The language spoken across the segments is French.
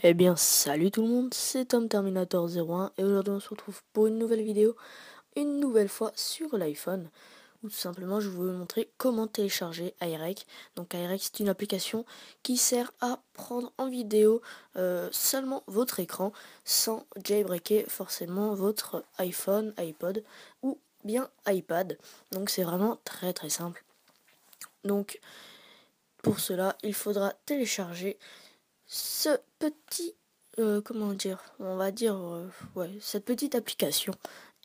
Eh bien salut tout le monde, c'est Tom Terminator 01 et aujourd'hui on se retrouve pour une nouvelle vidéo, une nouvelle fois sur l'iPhone, où tout simplement je vais vous montrer comment télécharger iRec. Donc iRec c'est une application qui sert à prendre en vidéo seulement votre écran sans jailbreaker forcément votre iPhone, iPod ou bien iPad. Donc c'est vraiment très très simple. Donc pour cela il faudra télécharger ce petit, comment dire, on va dire, ouais, cette petite application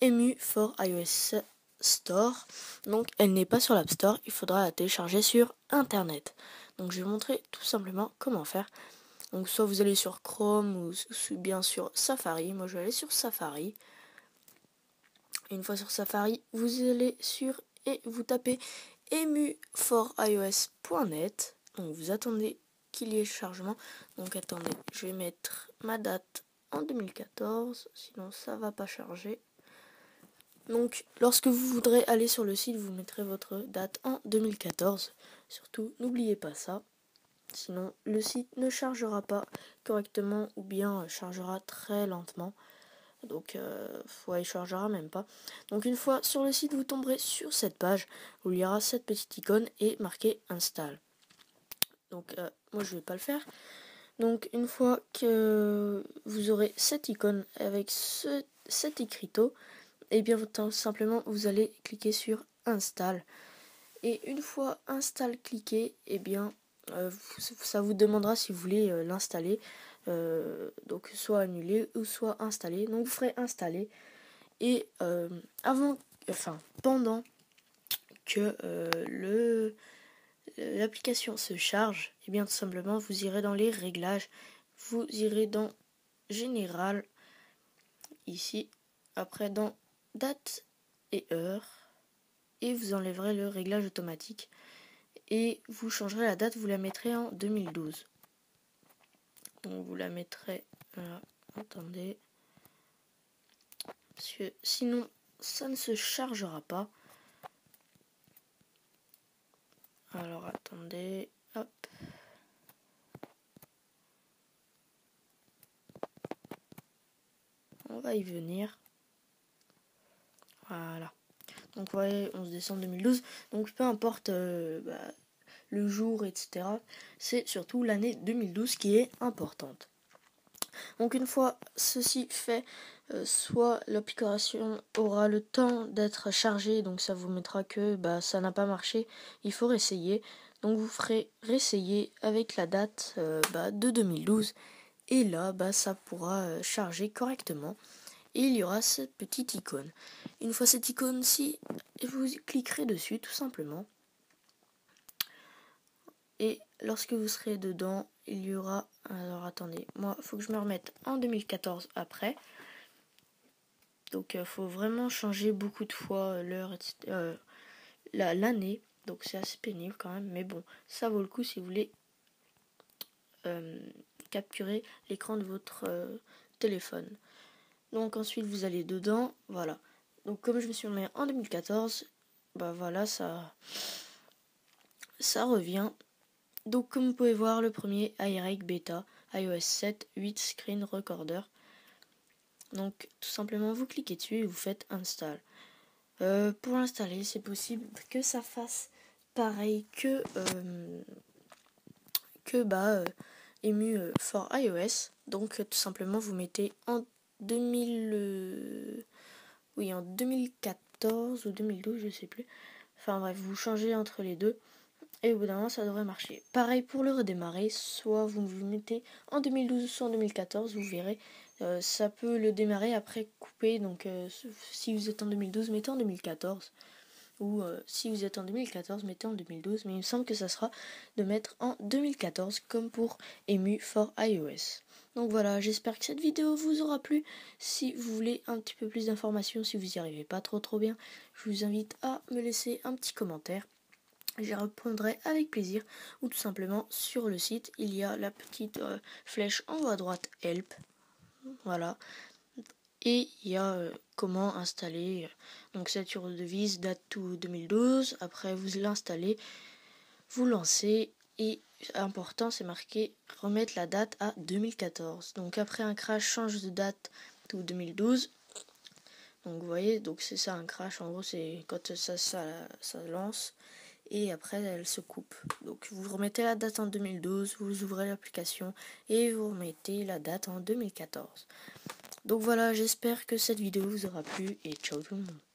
EMU for iOS Store. Donc elle n'est pas sur l'App Store, il faudra la télécharger sur internet. Donc je vais vous montrer tout simplement comment faire. Donc soit vous allez sur Chrome ou bien sur Safari. Moi je vais aller sur Safari. Une fois sur Safari, vous allez sur et vous tapez emu4ios.net. Donc vous attendez qu'il y ait le chargement. Donc attendez, je vais mettre ma date en 2014, sinon ça va pas charger. Donc lorsque vous voudrez aller sur le site, vous mettrez votre date en 2014. Surtout, n'oubliez pas ça. Sinon, le site ne chargera pas correctement ou bien chargera très lentement. Donc, ouais, il chargera même pas. Donc, une fois sur le site, vous tomberez sur cette page où il y aura cette petite icône et marqué Install. Donc, moi, je vais pas le faire. Donc, une fois que vous aurez cette icône avec cet écriteau, et bien, tout simplement, vous allez cliquer sur Install. Et une fois Install cliqué, et bien, ça vous demandera si vous voulez l'installer. Donc soit annuler ou soit installer. Donc vous ferez installer. Et pendant que l'application se charge, et bien tout simplement vous irez dans les réglages, vous irez dans Général, ici, après dans date et heure, et vous enlèverez le réglage automatique. Et vous changerez la date, vous la mettrez en 2012. Donc vous la mettrez, attendez, parce que sinon ça ne se chargera pas. Alors attendez, hop. On va y venir. Voilà. Donc vous voyez, 11 décembre 2012. Donc peu importe le jour, etc. C'est surtout l'année 2012 qui est importante. Donc une fois ceci fait, soit l'application aura le temps d'être chargée, donc ça vous mettra que ça n'a pas marché, il faut réessayer. Donc vous ferez réessayer avec la date de 2012 et là ça pourra charger correctement et il y aura cette petite icône. Une fois cette icône-ci, vous cliquerez dessus tout simplement. Et lorsque vous serez dedans, il y aura... Alors attendez, moi, il faut que je me remette en 2014 après. Donc il faut vraiment changer beaucoup de fois l'heure, etc. L'année. Donc c'est assez pénible quand même. Mais bon, ça vaut le coup si vous voulez capturer l'écran de votre téléphone. Donc ensuite vous allez dedans. Voilà. Donc comme je me suis remis en 2014, voilà, ça revient. Donc comme vous pouvez voir, le premier iRec Beta, iOS 7, 8 Screen Recorder. Donc tout simplement vous cliquez dessus et vous faites Install. Pour l'installer, c'est possible que ça fasse pareil que EMU for iOS. Donc tout simplement vous mettez en 2014 ou 2012, je sais plus. Enfin bref, vous changez entre les deux. Et au bout d'un moment, ça devrait marcher. Pareil pour le redémarrer, soit vous mettez en 2012, soit en 2014, vous verrez. Ça peut le démarrer après couper. Donc si vous êtes en 2012, mettez en 2014. Ou si vous êtes en 2014, mettez en 2012. Mais il me semble que ça sera de mettre en 2014, comme pour EMU for iOS. Donc voilà, j'espère que cette vidéo vous aura plu. Si vous voulez un petit peu plus d'informations, si vous n'y arrivez pas trop bien, je vous invite à me laisser un petit commentaire. J'y répondrai avec plaisir, ou tout simplement sur le site il y a la petite flèche en haut à droite Help, voilà, et il y a comment installer donc cette tournevis date to 2012. Après vous l'installez, vous lancez et important, c'est marqué remettre la date à 2014. Donc après un crash, change de date to 2012. Donc vous voyez, donc c'est ça un crash, en gros c'est quand ça lance et après elle se coupe. Donc vous remettez la date en 2012, vous ouvrez l'application et vous remettez la date en 2014. Donc voilà, j'espère que cette vidéo vous aura plu et ciao tout le monde.